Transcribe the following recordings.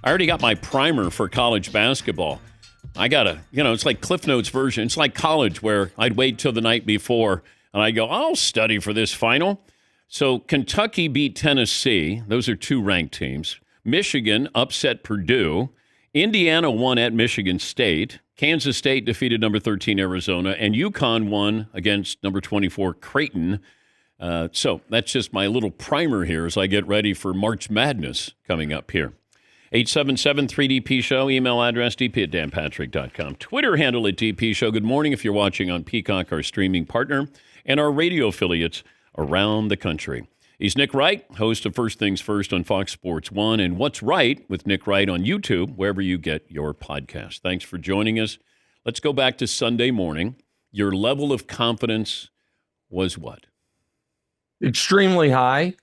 I already got my primer for college basketball. I got it's like Cliff Notes version. It's like college where I'd wait till the night before and I'd go, I'll study for this final. So Kentucky beat Tennessee. Those are two ranked teams. Michigan upset Purdue. Indiana won at Michigan State. Kansas State defeated number 13 Arizona. And UConn won against number 24 Creighton. So that's just my little primer here as I get ready for March Madness coming up here. 877-3DP Show. Email address dp@danpatrick.com. Twitter handle at DP Show. Good morning if you're watching on Peacock, our streaming partner, and our radio affiliates around the country. He's Nick Wright, host of First Things First on Fox Sports 1 and What's Right with Nick Wright on YouTube, wherever you get your podcast. Thanks for joining us. Let's go back to Sunday morning. Your level of confidence was what? Extremely high.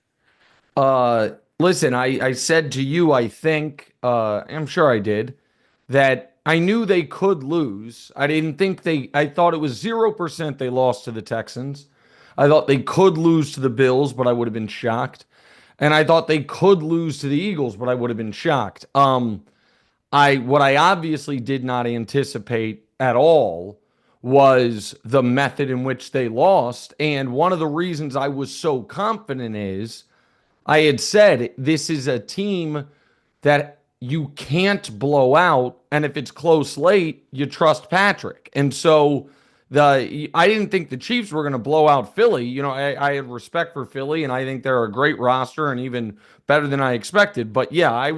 Listen, I said to you, I think, I'm sure I did, that I knew they could lose. I thought it was 0% they lost to the Texans. I thought they could lose to the Bills, but I would have been shocked. And I thought they could lose to the Eagles, but I would have been shocked. What I obviously did not anticipate at all was the method in which they lost. And one of the reasons I was so confident is I had said this is a team that you can't blow out, and if it's close late, you trust Patrick. And so I didn't think the Chiefs were going to blow out Philly. You know, I have respect for Philly, and I think they're a great roster and even better than I expected. But yeah,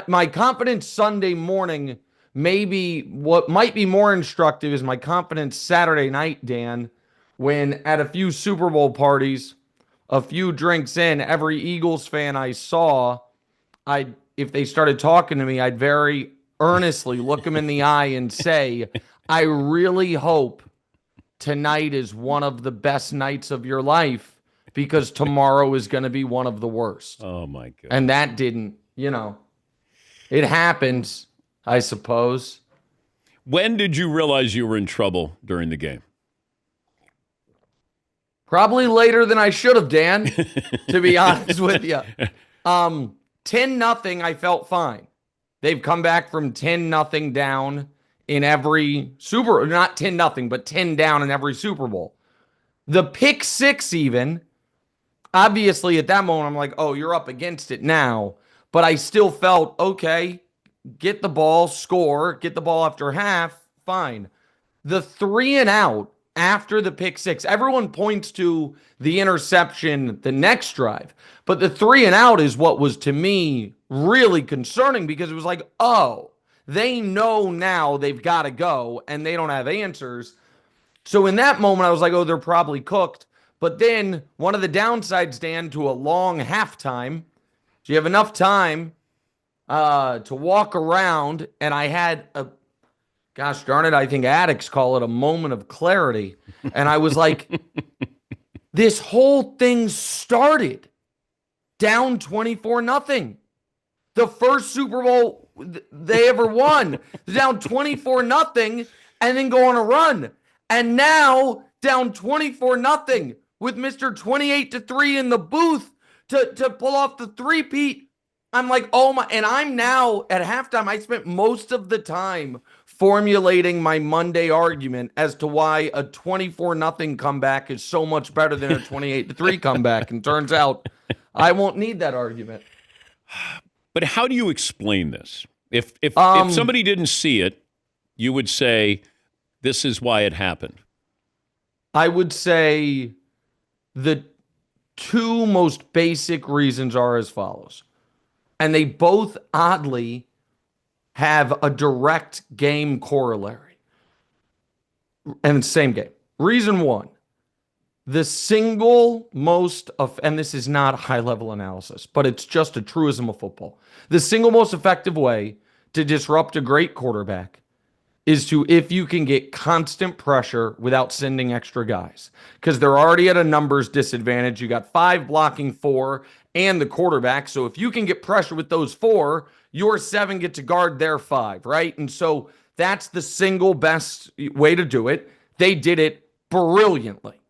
my confidence Sunday morning, maybe what might be more instructive is my confidence Saturday night, Dan, when at a few Super Bowl parties, a few drinks in, every Eagles fan I saw, if they started talking to me, I'd very earnestly look them in the eye and say, I really hope tonight is one of the best nights of your life because tomorrow is going to be one of the worst. Oh, my God. And that didn't, it happens, I suppose. When did you realize you were in trouble during the game? Probably later than I should have, Dan, to be honest with you. 10-0, I felt fine. They've come back from 10-0 down in every not 10-0, but 10 down in every Super Bowl. The pick six even, obviously at that moment, I'm like, oh, you're up against it now. But I still felt, okay, get the ball, score, get the ball after half, fine. The 3 and out after the pick six, everyone points to the interception the next drive. But the 3 and out is what was, to me, really concerning because it was like, oh, they know now they've got to go and they don't have answers. So in that moment, I was like, oh, they're probably cooked. But then one of the downsides, Dan, to a long halftime, so you have enough time to walk around, and I had gosh darn it, I think addicts call it a moment of clarity. And I was like, this whole thing started down 24-0. The first Super Bowl they ever won. Down 24-0 and then go on a run. And now down 24-0 with Mr. 28-3 in the booth to pull off the three-peat. I'm like, oh my, and I'm now at halftime. I spent most of the time formulating my Monday argument as to why a 24-0 comeback is so much better than a 28-3 comeback. And turns out I won't need that argument. But how do you explain this? If somebody didn't see it, you would say, this is why it happened. I would say the two most basic reasons are as follows. And they both oddly have a direct game corollary. And same game. Reason one, the single most, and this is not high-level analysis, but it's just a truism of football. The single most effective way to disrupt a great quarterback is if you can get constant pressure without sending extra guys. Because they're already at a numbers disadvantage. You got 5 blocking 4 and the quarterback. So if you can get pressure with those 4, your 7 get to guard their 5, right? And so that's the single best way to do it. They did it brilliantly.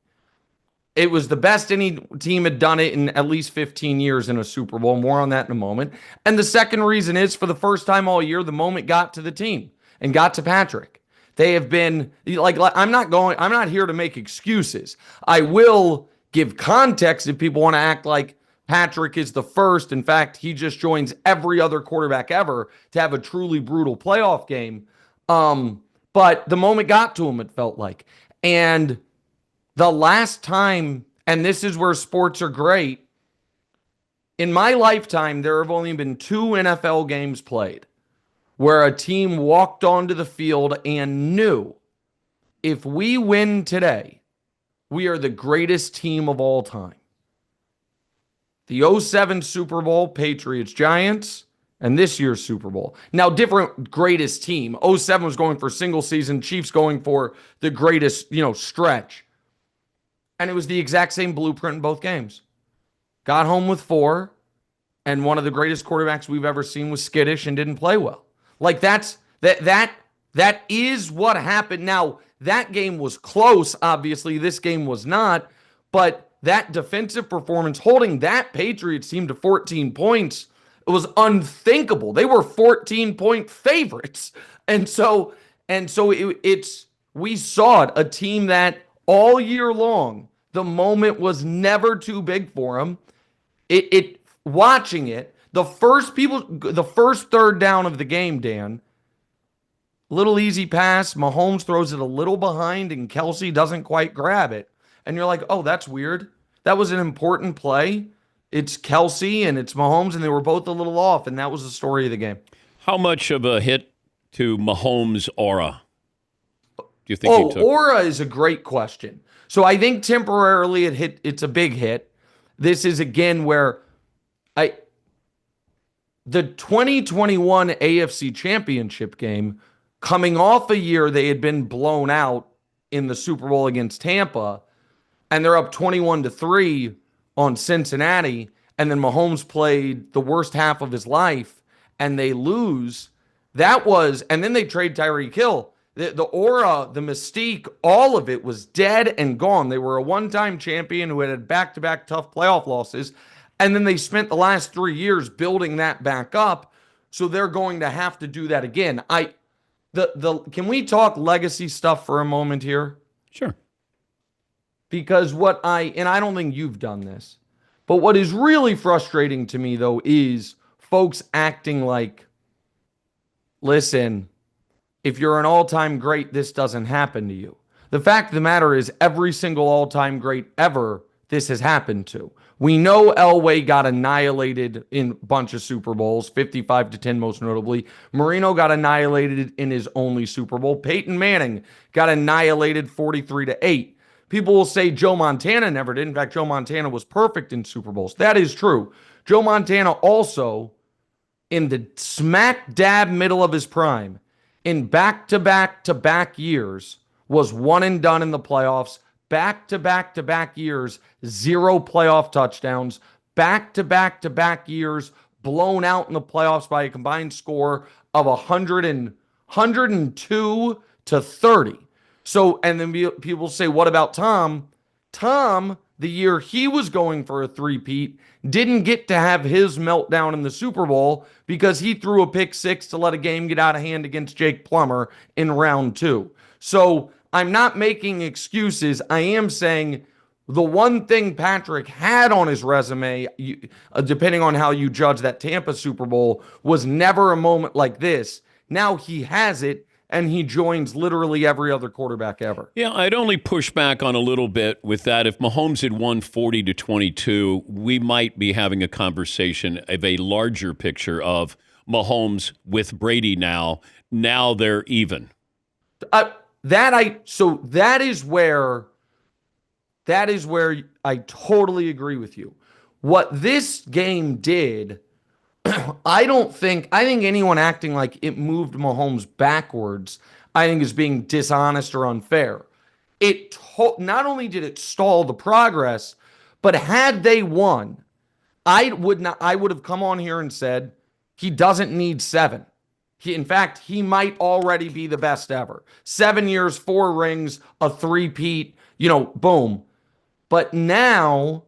It was the best any team had done it in at least 15 years in a Super Bowl. More on that in a moment. And the second reason is for the first time all year, the moment got to the team and got to Patrick. They have been like, I'm not here to make excuses. I will give context if people want to act like Patrick is the first. In fact, he just joins every other quarterback ever to have a truly brutal playoff game. But the moment got to him, it felt like. And the last time, and this is where sports are great, in my lifetime, there have only been 2 NFL games played where a team walked onto the field and knew if we win today, we are the greatest team of all time. The '07 Super Bowl, Patriots Giants, and this year's Super Bowl. Now, different greatest team. '07 was going for single season, Chiefs going for the greatest, stretch. And it was the exact same blueprint in both games. Got home with 4, and one of the greatest quarterbacks we've ever seen was skittish and didn't play well. Like that is what happened. Now, that game was close, obviously. This game was not, but that defensive performance, holding that Patriots team to 14 points, it was unthinkable. They were 14-point favorites. And so we saw it, a team that all year long, the moment was never too big for them. Watching it, the first third down of the game, Dan, little easy pass, Mahomes throws it a little behind and Kelsey doesn't quite grab it. And you're like, oh, that's weird. That was an important play. It's Kelsey and it's Mahomes, and they were both a little off, and that was the story of the game. How much of a hit to Mahomes' aura do you think he took? Aura is a great question. So I think temporarily it's a big hit. This is again where the 2021 AFC Championship game, coming off a year they had been blown out in the Super Bowl against Tampa, and they're up 21-3 on Cincinnati, and then Mahomes played the worst half of his life, and they lose. And then they trade Tyreek Hill. The aura, the mystique, all of it was dead and gone. They were a one-time champion who had back-to-back tough playoff losses, and then they spent the last 3 years building that back up, so they're going to have to do that again. Can we talk legacy stuff for a moment here? Sure. Because I don't think you've done this, but what is really frustrating to me, though, is folks acting like, listen, if you're an all-time great, this doesn't happen to you. The fact of the matter is every single all-time great ever, this has happened to. We know Elway got annihilated in a bunch of Super Bowls, 55-10 most notably. Marino got annihilated in his only Super Bowl. Peyton Manning got annihilated 43-8. People will say Joe Montana never did. In fact, Joe Montana was perfect in Super Bowls. That is true. Joe Montana also, in the smack dab middle of his prime, in back-to-back-to-back years, was one and done in the playoffs. Back-to-back-to-back years, 0 playoff touchdowns. Back-to-back-to-back years, blown out in the playoffs by a combined score of 102-30. So, and then people say, what about Tom? Tom, the year he was going for a three-peat, didn't get to have his meltdown in the Super Bowl because he threw a pick 6 to let a game get out of hand against Jake Plummer in round 2. So I'm not making excuses. I am saying the one thing Patrick had on his resume, depending on how you judge that Tampa Super Bowl, was never a moment like this. Now he has it, and he joins literally every other quarterback ever. Yeah, I'd only push back on a little bit with that. If Mahomes had won 40-22, we might be having a conversation of a larger picture of Mahomes with Brady now. Now they're even. That is where I totally agree with you. What this game did, I think anyone acting like it moved Mahomes backwards, I think is being dishonest or unfair. Not only did it stall the progress, but had they won, I would have come on here and said he doesn't need 7. In fact, he might already be the best ever. 7 years, 4 rings, a three-peat, boom. But now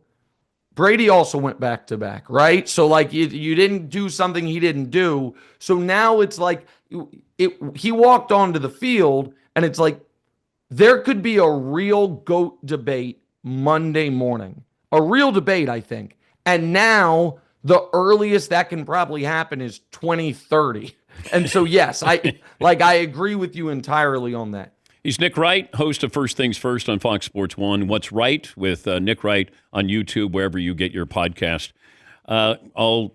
Brady also went back to back, right? So like you didn't do something he didn't do. So now it's like he walked onto the field and it's like there could be a real GOAT debate Monday morning. A real debate, I think. And now the earliest that can probably happen is 2030. And so yes, I agree with you entirely on that. He's Nick Wright, host of First Things First on Fox Sports 1. What's Right with Nick Wright on YouTube, wherever you get your podcast. I'll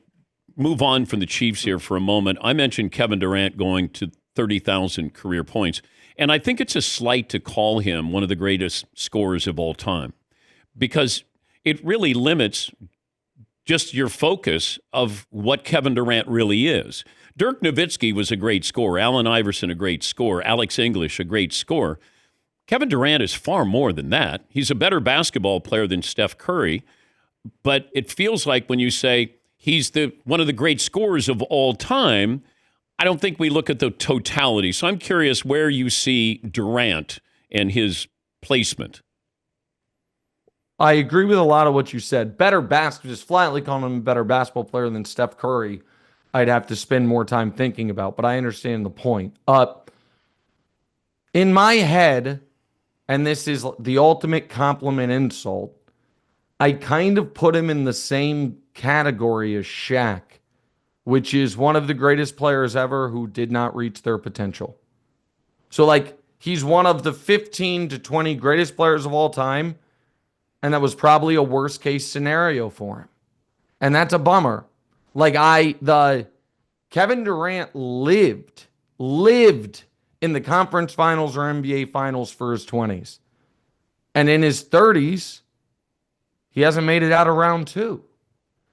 move on from the Chiefs here for a moment. I mentioned Kevin Durant going to 30,000 career points, and I think it's a slight to call him one of the greatest scorers of all time because it really limits just your focus of what Kevin Durant really is. Dirk Nowitzki was a great scorer. Allen Iverson, a great scorer. Alex English, a great scorer. Kevin Durant is far more than that. He's a better basketball player than Steph Curry. But it feels like when you say he's one of the great scorers of all time, I don't think we look at the totality. So I'm curious where you see Durant and his placement. I agree with a lot of what you said. Just flatly calling him a better basketball player than Steph Curry, I'd have to spend more time thinking about, but I understand the point. In my head, and this is the ultimate compliment insult, I kind of put him in the same category as Shaq, which is one of the greatest players ever who did not reach their potential. So, like, he's one of the 15 to 20 greatest players of all time, and that was probably a worst case scenario for him. And that's a bummer. Kevin Durant lived in the conference finals or NBA finals for his 20s. And in his 30s, he hasn't made it out of round 2.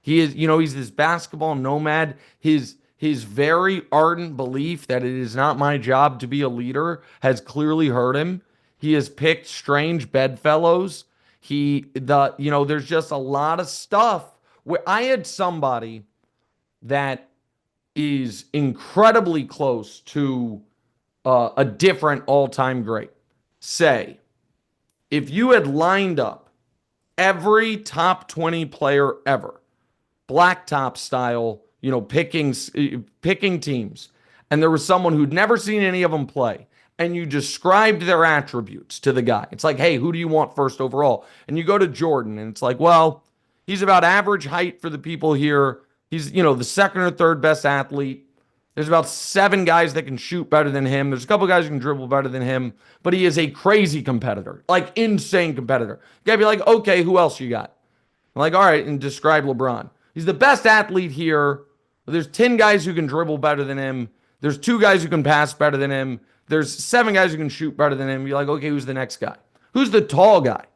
He is, he's this basketball nomad. His very ardent belief that it is not my job to be a leader has clearly hurt him. He has picked strange bedfellows. There's just a lot of stuff where I had somebody that is incredibly close to a different all-time great. Say, if you had lined up every top 20 player ever, blacktop style, picking teams, and there was someone who'd never seen any of them play, and you described their attributes to the guy. It's like, hey, who do you want first overall? And you go to Jordan, and it's like, well, he's about average height for the people here. He's, the second or third best athlete. There's about 7 guys that can shoot better than him. There's a couple guys who can dribble better than him, but he is a crazy competitor, like insane competitor. You gotta be like, okay, who else you got? I'm like, all right, and describe LeBron. He's the best athlete here. There's 10 guys who can dribble better than him. There's 2 guys who can pass better than him. There's 7 guys who can shoot better than him. You're like, okay, who's the next guy? Who's the tall guy?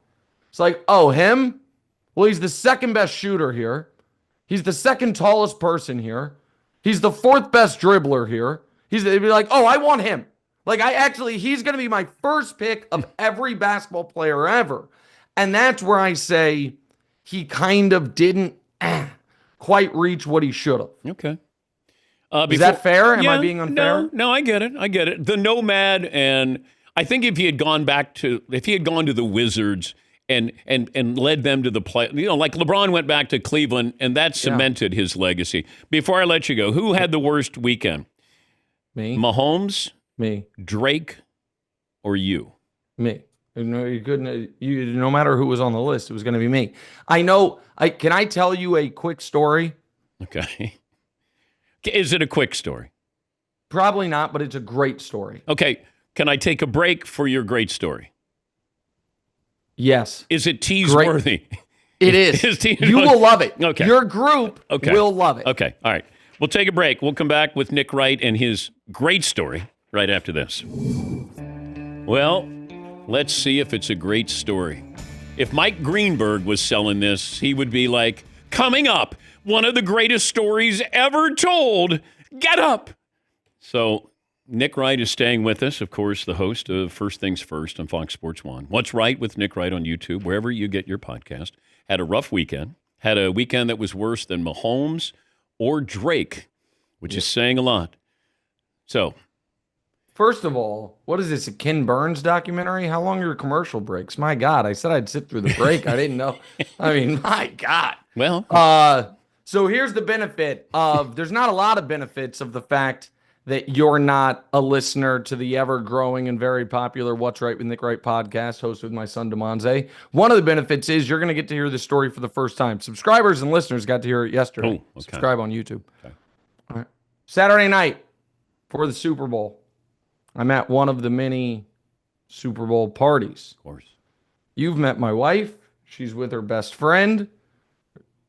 It's like, oh, him? Well, he's the second best shooter here. He's the second tallest person here. He's the 4th best dribbler here. They'd be like, oh, I want him. Like, he's going to be my first pick of every basketball player ever. And that's where I say he kind of didn't quite reach what he should have. Okay. Is that fair? Am I being unfair? No, I get it. The nomad, and I think if he had gone to the Wizards and led them to the play, like LeBron went back to Cleveland, and that cemented his legacy. Before I let you go, who had the worst weekend? Me. Mahomes? Me. Drake? Or you? Me. You couldn't. No matter who was on the list, it was going to be me. I know. Can I tell you a quick story? Okay. Is it a quick story? Probably not, but it's a great story. Okay. Can I take a break for your great story? Yes. Is it tease-worthy? It is. You will love it. Okay. Your group will love it. Okay. All right. We'll take a break. We'll come back with Nick Wright and his great story right after this. Well, let's see if it's a great story. If Mike Greenberg was selling this, he would be like, coming up, one of the greatest stories ever told. Get up. So Nick Wright is staying with us, of course, the host of First Things First on Fox Sports 1. What's Right with Nick Wright on YouTube, wherever you get your podcast. Had a rough weekend. Had a weekend that was worse than Mahomes or Drake, which is saying a lot. So First of all, what is this, a Ken Burns documentary? How long are your commercial breaks? My God, I said I'd sit through the break. I didn't know. I mean, my God. Well, So here's the benefit of, there's not a lot of benefits of the fact that you're not a listener to the ever-growing and very popular What's Right with Nick Wright podcast, hosted with my son, DeMonze. One of the benefits is you're going to get to hear the story for the first time. Subscribers and listeners got to hear it yesterday. Oh, okay. Subscribe on YouTube. Okay. All right. Saturday night for the Super Bowl, I'm at one of the many Super Bowl parties. Of course. You've met my wife. She's with her best friend.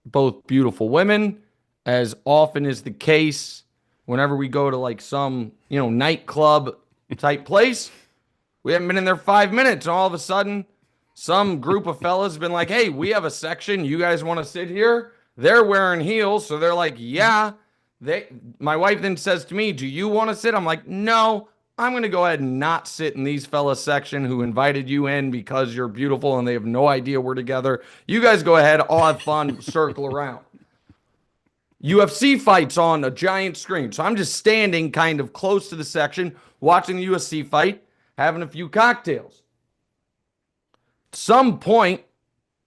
Both beautiful women. As often is the case, whenever we go to like some, nightclub type place, we haven't been in there 5 minutes. And all of a sudden, some group of fellas have been like, hey, we have a section. You guys want to sit here? They're wearing heels. So they're like, yeah. My wife then says to me, do you want to sit? I'm like, no, I'm going to go ahead and not sit in these fellas section who invited you in because you're beautiful and they have no idea we're together. You guys go ahead. I'll have fun. Circle around. UFC fights on a giant screen. So I'm just standing kind of close to the section, watching the UFC fight, having a few cocktails. At some point,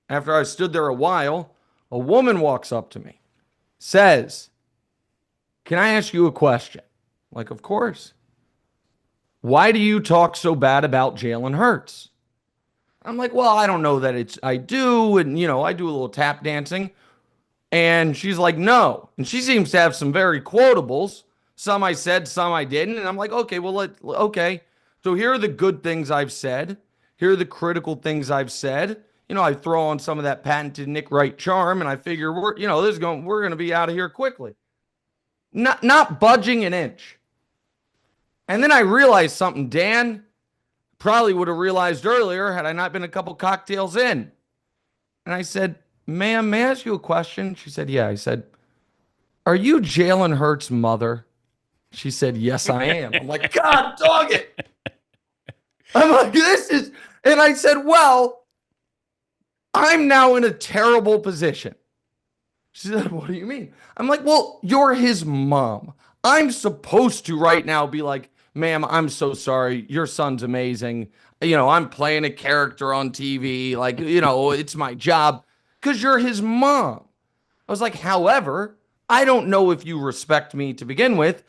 after I stood there a while, a woman walks up to me, says, can I ask you a question? I'm like, of course. Why do you talk so bad about Jalen Hurts? I'm like, well, I don't know that I do. And, I do a little tap dancing. And she's like, no. And she seems to have some very quotables. Some I said, some I didn't. And I'm like, okay, okay. So here are the good things I've said. Here are the critical things I've said. I throw on some of that patented Nick Wright charm, and I figure we're going to be out of here quickly. Not budging an inch. And then I realized something Dan probably would have realized earlier had I not been a couple cocktails in. And I said, ma'am, may I ask you a question? She said, yeah. I said, are you Jalen Hurts' mother? She said, yes, I am. I'm like, God, dog it. I'm like, and I said, well, I'm now in a terrible position. She said, what do you mean? I'm like, well, you're his mom. I'm supposed to right now be like, ma'am, I'm so sorry. Your son's amazing. I'm playing a character on TV. Like, it's my job because you're his mom. I was like, however, I don't know if you respect me to begin with,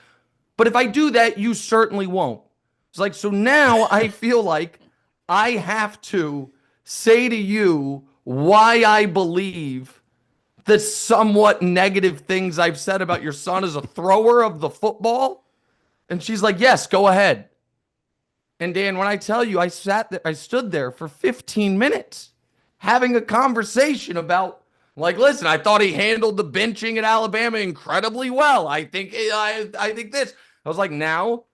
but if I do that, you certainly won't. It's like, so now I feel like I have to say to you why I believe the somewhat negative things I've said about your son as a thrower of the football. And she's like, yes, go ahead. And Dan, when I tell you, I stood there for 15 minutes having a conversation about, like, listen, I thought he handled the benching at Alabama incredibly well. I think this. I was like, now,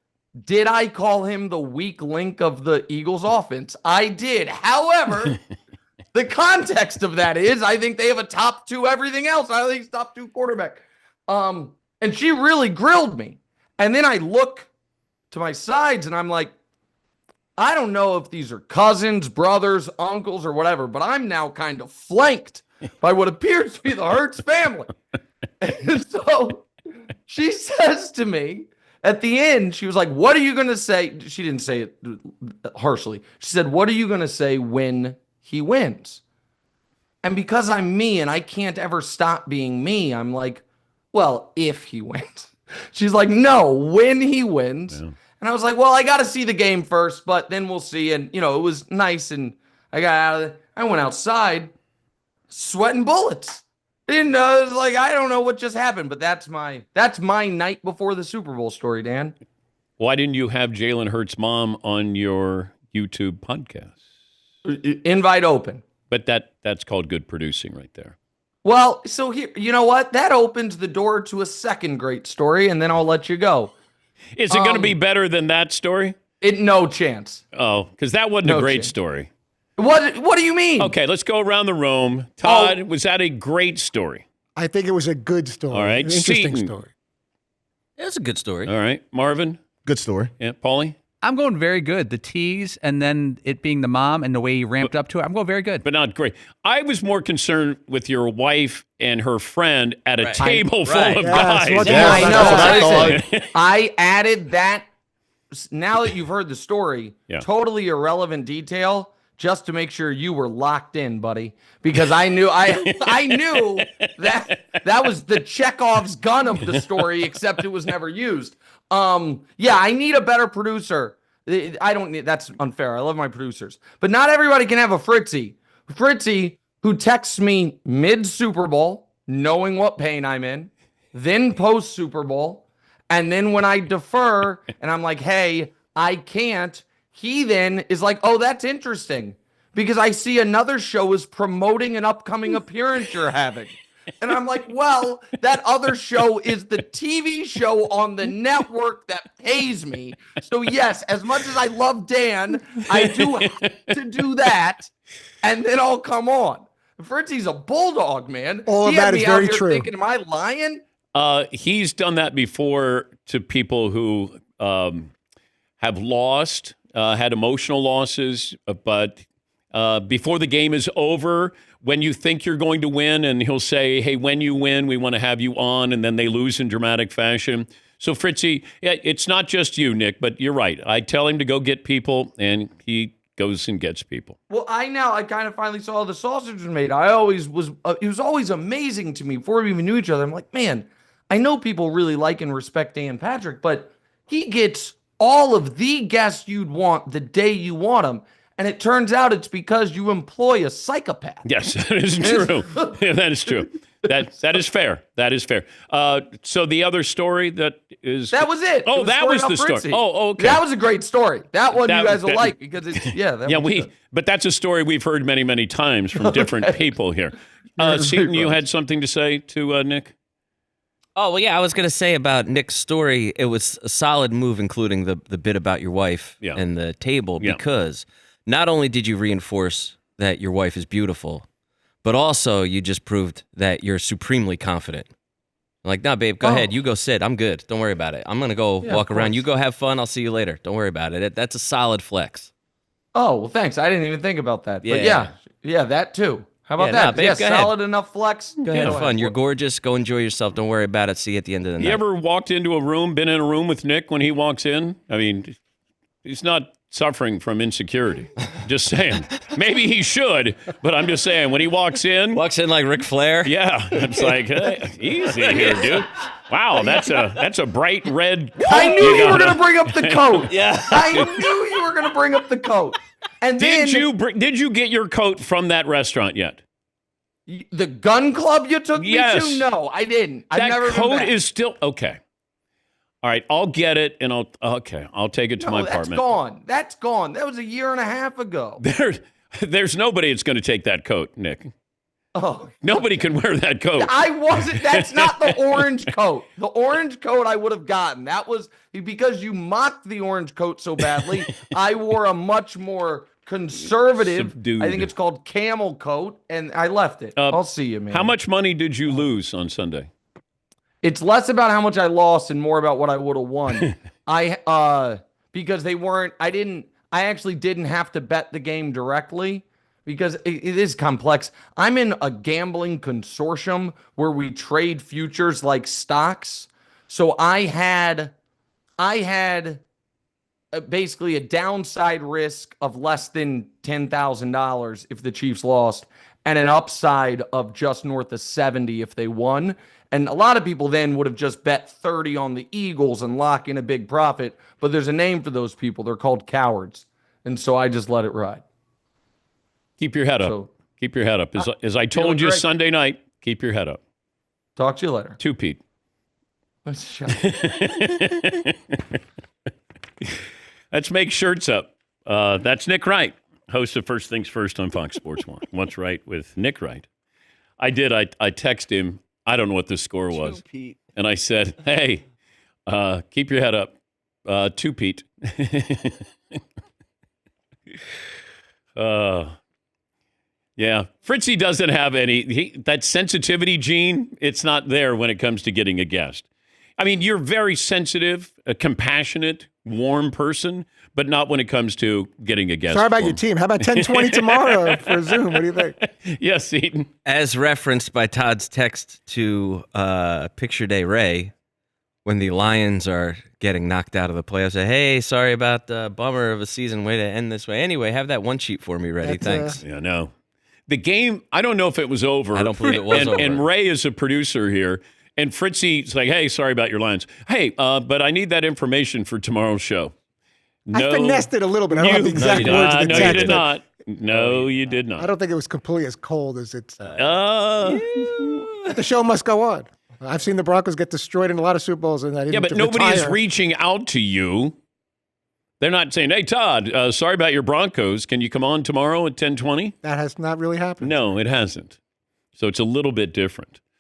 did I call him the weak link of the Eagles offense? I did. However, the context of that is I think they have a top two everything else. I think it's top two quarterback. And she really grilled me. And then I look to my sides and I'm like, I don't know if these are cousins, brothers, uncles, or whatever, but I'm now kind of flanked by what appears to be the Hurts family. And so she says to me at the end, she was like, what are you going to say? She didn't say it harshly. She said, what are you going to say when he wins? And because I'm me and I can't ever stop being me, I'm like, well, if he wins. She's like, no, when he wins. Yeah. And I was like, well, I got to see the game first, but then we'll see. And, it was nice. And I got out of there. I went outside sweating bullets. And I was like, I don't know what just happened, but that's my night before the Super Bowl story, Dan. Why didn't you have Jalen Hurts' mom on your YouTube podcast? Invite open. But that's called good producing right there. Well, so here, you know what? That opens the door to a second great story, and then I'll let you go. Is it going to be better than that story? No chance. Oh, because that wasn't a great story. What do you mean? Okay, let's go around the room. Todd, was that a great story? I think it was a good story. All right. An interesting Seton. story. It's a good story. All right. Marvin? Good story. Yeah. Paulie? I'm going very good. The tease and then it being the mom and the way he ramped up to it, I'm going very good. But not great. I was more concerned with your wife and her friend at a table full of guys. I know. I added that now that you've heard the story, totally irrelevant detail, just to make sure you were locked in, buddy, because I knew I knew that was the Chekhov's gun of the story, except it was never used. I need a better producer. I don't need, that's unfair. I love my producers, but not everybody can have a Fritzy. Fritzy, who texts me mid Super Bowl, knowing what pain I'm in, then post Super Bowl, and then when I defer and I'm like, hey, I can't, he then is like, oh, that's interesting, because I see another show is promoting an upcoming appearance you're having. And I'm like, well, that other show is the TV show on the network that pays me. So yes, as much as I love Dan, I do have to do that, and then I'll come on. Fritzy's a bulldog, man. All of that is very true. Thinking, am I lying? He's done that before to people who have lost, had emotional losses, but before the game is over, when you think you're going to win, and he'll say, hey, when you win, we want to have you on, and then they lose in dramatic fashion. So Fritzy, it's not just you, Nick, but you're right. I tell him to go get people, and he goes and gets people. Well, I kind of finally saw the sausage was made. It was always amazing to me before we even knew each other. I'm like, man, I know people really like and respect Dan Patrick, but he gets all of the guests you'd want the day you want them. And it turns out it's because you employ a psychopath. Yes, that is true. Yeah, that is true. That is fair. That is fair. So the other story that was it. Oh, that was the story. Fritzy. Oh, okay. That was a great story. That one you guys will like, because it's but that's a story we've heard many, many times from different people here. Seton, you had something to say to Nick? Oh, well, yeah, I was going to say about Nick's story, it was a solid move, including the bit about your wife and the table, because not only did you reinforce that your wife is beautiful, but also you just proved that you're supremely confident. Like, nah, babe, go ahead. You go sit. I'm good. Don't worry about it. I'm going to go walk around. You go have fun. I'll see you later. Don't worry about it. That's a solid flex. Oh, well, thanks. I didn't even think about that. But yeah, that too. How about that? Babe, solid enough flex. Go ahead, have fun. You're gorgeous. Go enjoy yourself. Don't worry about it. See you at the end of the night. You ever walked into a room, been in a room with Nick when he walks in? I mean, he's not suffering from insecurity. Just saying. Maybe he should, but I'm just saying, when he walks in like Ric Flair. Yeah, it's like, hey, easy here, dude. Wow, that's a bright red coat. I knew you were going to bring up the coat. Yeah, I knew you were going to bring up the coat. And did you get your coat from that restaurant yet? The gun club you took me to? No, I didn't. I've never been back. That coat is still okay. All right, I'll get it, and I'll take it to my apartment. That's gone. That was a year and a half ago. There's nobody that's going to take that coat, Nick. Oh, nobody can wear that coat. I wasn't. That's not the orange coat. The orange coat I would have gotten. That was because you mocked the orange coat so badly. I wore a much more conservative, subdued. I think it's called camel coat, and I left it. I'll see you, man. How much money did you lose on Sunday? It's less about how much I lost and more about what I would have won. Because they weren't, I actually didn't have to bet the game directly, because it is complex. I'm in a gambling consortium where we trade futures like stocks. So I had basically a downside risk of less than $10,000 if the Chiefs lost, and an upside of just north of 70 if they won. And a lot of people then would have just bet 30 on the Eagles and lock in a big profit. But there's a name for those people. They're called cowards. And so I just let it ride. Keep your head up. Keep your head up. As I told you Sunday night, keep your head up. Talk to you later. To Pete. Let's make shirts up. That's Nick Wright, host of First Things First on Fox Sports 1. What's Right with Nick Wright. I texted him. I don't know what the score was. Pete. And I said, hey, keep your head up. To Pete. Yeah. Fritzy doesn't have that sensitivity gene. It's not there when it comes to getting a guest. I mean, you're very sensitive, a compassionate, warm person, but not when it comes to getting a guest. Sorry about your team. How about 10:20 tomorrow for Zoom? What do you think? Yes, Eaton. As referenced by Todd's text to Picture Day Ray, when the Lions are getting knocked out of the playoffs, say, hey, sorry about the bummer of a season. Way to end this way. Anyway, have that one sheet for me ready. Thanks. Yeah, no. The game, I don't know if it was over. I don't believe it was over. And Ray is a producer here. And Fritzy's like, hey, sorry about your Lions. Hey, but I need that information for tomorrow's show. I finessed it a little bit. I don't have the exact words of the no, text. you did not. No, you did not. I don't think it was completely as cold as it's. Uh, The show must go on. I've seen the Broncos get destroyed in a lot of Super Bowls, and I didn't. Yeah, but nobody is retire. reaching out to you. They're not saying, hey, Todd, sorry about your Broncos. Can you come on tomorrow at 10:20? That has not really happened. No, it hasn't. So it's a little bit different.